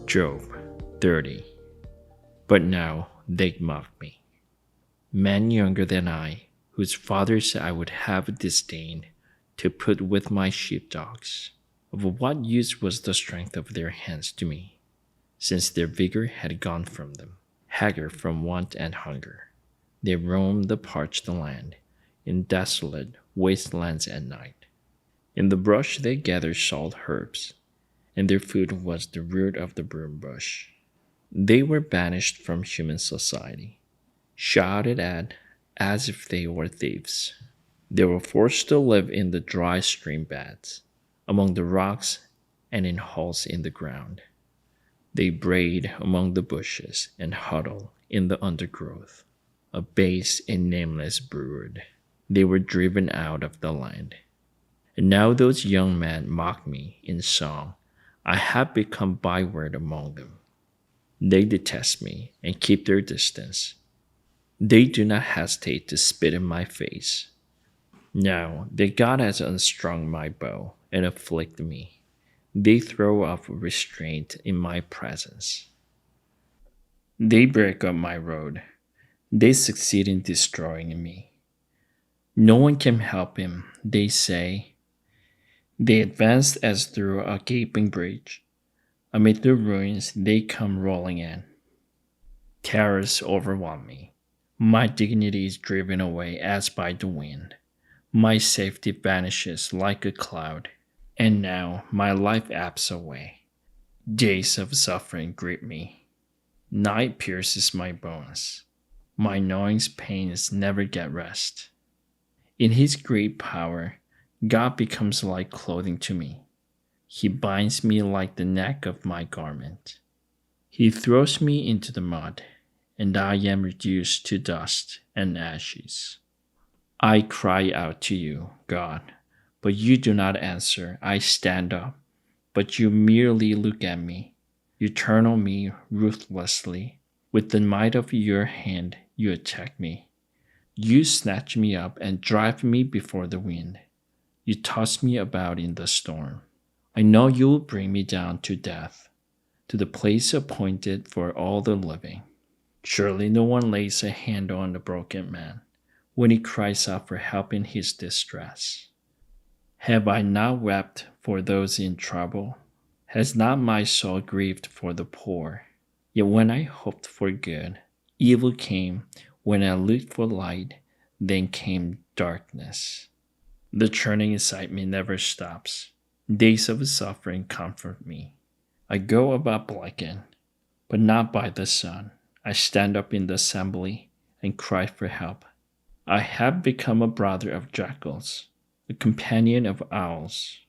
Job 30. But now they mock me. Men younger than I, whose fathers I would have disdained to put with my sheepdogs. Of what use was the strength of their hands to me, since their vigor had gone from them, haggard from want and hunger? They roamed the parched land, in desolate wastelands at night. In the brush they gathered salt herbs, and their food was the root of the broom bush. They were banished from human society, shouted at as if they were thieves. They were forced to live in the dry stream beds, among the rocks and in holes in the ground. They brayed among the bushes and huddled in the undergrowth, a base and nameless brood. They were driven out of the land. And now those young men mock me in song. I have become byword among them. They detest me and keep their distance. They do not hesitate to spit in my face. Now that God has unstrung my bow and afflicted me, they throw off restraint in my presence. They break up my road. They succeed in destroying me. No one can help him, they say. They advance as through a gaping breach. Amid the ruins they come rolling in. Terrors overwhelm me. My dignity is driven away as by the wind. My safety vanishes like a cloud. And now my life ebbs away. Days of suffering grip me. Night pierces my bones. My gnawing pains never get rest. In his great power, God becomes like clothing to me. He binds me like the neck of my garment. He throws me into the mud, and I am reduced to dust and ashes. I cry out to you, God, but you do not answer. I stand up, but you merely look at me. You turn on me ruthlessly. With the might of your hand, you attack me. You snatch me up and drive me before the wind. You toss me about in the storm. I know you will bring me down to death, to the place appointed for all the living. Surely no one lays a hand on the broken man when he cries out for help in his distress. Have I not wept for those in trouble? Has not my soul grieved for the poor? Yet when I hoped for good, evil came. When I looked for light, then came darkness. The churning inside me never stops. Days of suffering comfort me. I go about blackened, but not by the sun. I stand up in the assembly and cry for help. I have become a brother of jackals, a companion of owls.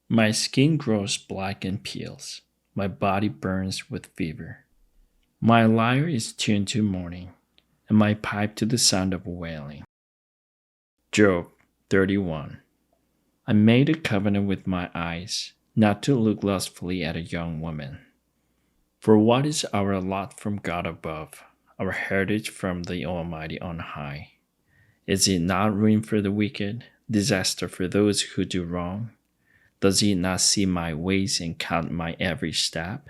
My skin grows black and peels. My body burns with fever. My lyre is tuned to mourning, and my pipe to the sound of wailing. Job 31. I made a covenant with my eyes, not to look lustfully at a young woman. For what is our lot from God above, our heritage from the Almighty on high? Is it not ruin for the wicked, disaster for those who do wrong? Does he not see my ways and count my every step?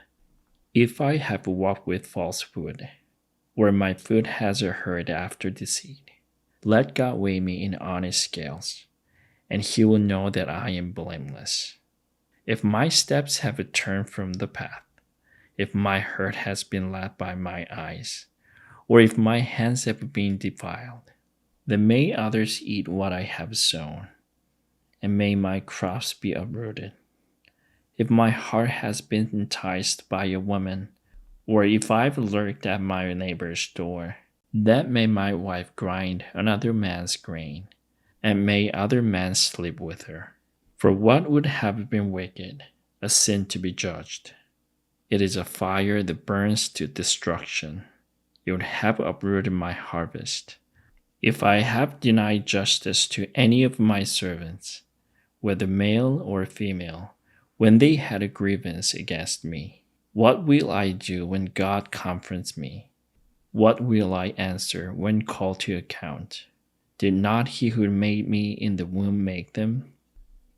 If I have walked with falsehood, or my foot has erred after deceit, let God weigh me in honest scales, and he will know that I am blameless. If my steps have turned from the path, if my heart has been led by my eyes, or if my hands have been defiled, then may others eat what I have sown, and may my crops be uprooted. If my heart has been enticed by a woman, or if I've lurked at my neighbor's door, then may my wife grind another man's grain, and may other men sleep with her. For what would have been wicked, a sin to be judged? It is a fire that burns to destruction. It would have uprooted my harvest. If I have denied justice to any of my servants, whether male or female, when they had a grievance against me, what will I do when God confronts me? What will I answer when called to account? Did not he who made me in the womb make them?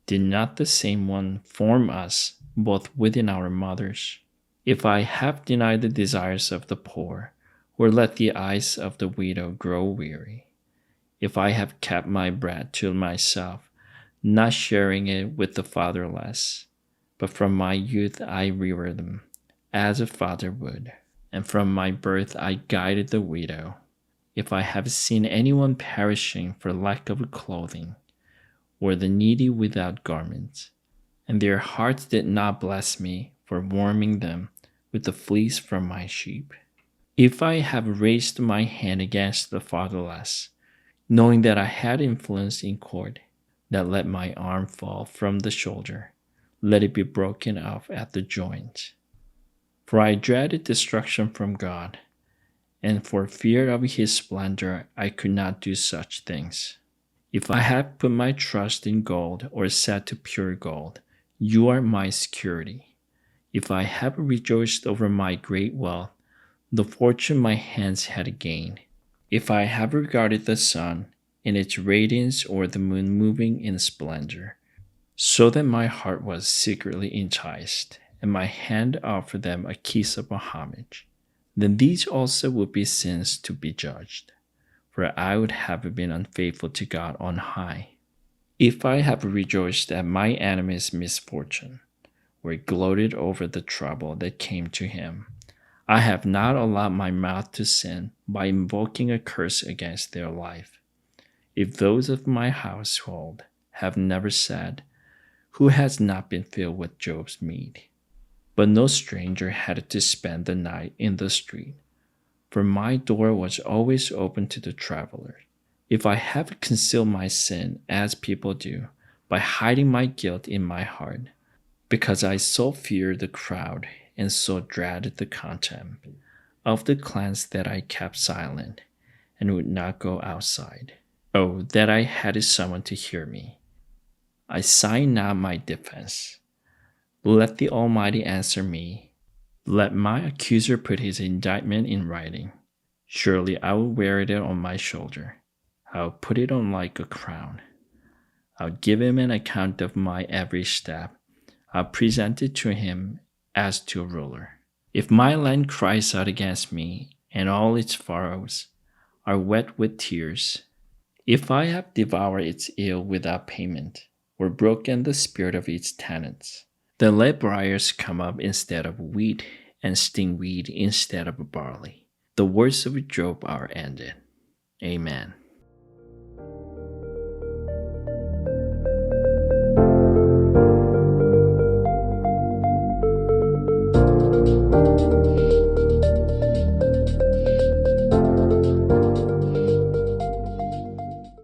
Did not the same one form us both within our mothers? If I have denied the desires of the poor, or let the eyes of the widow grow weary, if I have kept my bread to myself, not sharing it with the fatherless, but from my youth I reared them, as a father would, and from my birth I guided the widow. If I have seen anyone perishing for lack of clothing, or the needy without garments, and their hearts did not bless me for warming them with the fleece from my sheep. If I have raised my hand against the fatherless, knowing that I had influence in court, that let my arm fall from the shoulder, let it be broken off at the joint. For I dreaded destruction from God, and for fear of his splendor I could not do such things. If I have put my trust in gold or said to pure gold, you are my security. If I have rejoiced over my great wealth, the fortune my hands had gained. If I have regarded the sun in its radiance or the moon moving in splendor, so that my heart was secretly enticed, and my hand offered them a kiss of homage, then these also would be sins to be judged, for I would have been unfaithful to God on high. If I have rejoiced at my enemy's misfortune, or gloated over the trouble that came to him, I have not allowed my mouth to sin by invoking a curse against their life. If those of my household have never said, who has not been filled with Job's meat? But no stranger had to spend the night in the street, for my door was always open to the traveler. If I have concealed my sin, as people do, by hiding my guilt in my heart, because I so feared the crowd and so dreaded the contempt of the clans that I kept silent and would not go outside. Oh, that I had someone to hear me. I sign not my defense. Let the Almighty answer me. Let my accuser put his indictment in writing. Surely I will wear it on my shoulder. I will put it on like a crown. I'll give him an account of my every step. I'll present it to him as to a ruler. If my land cries out against me, and all its furrows are wet with tears, if I have devoured its ill without payment, or broken the spirit of its tenants, then let briars come up instead of wheat, and stingweed instead of barley. The words of Job are ended. Amen.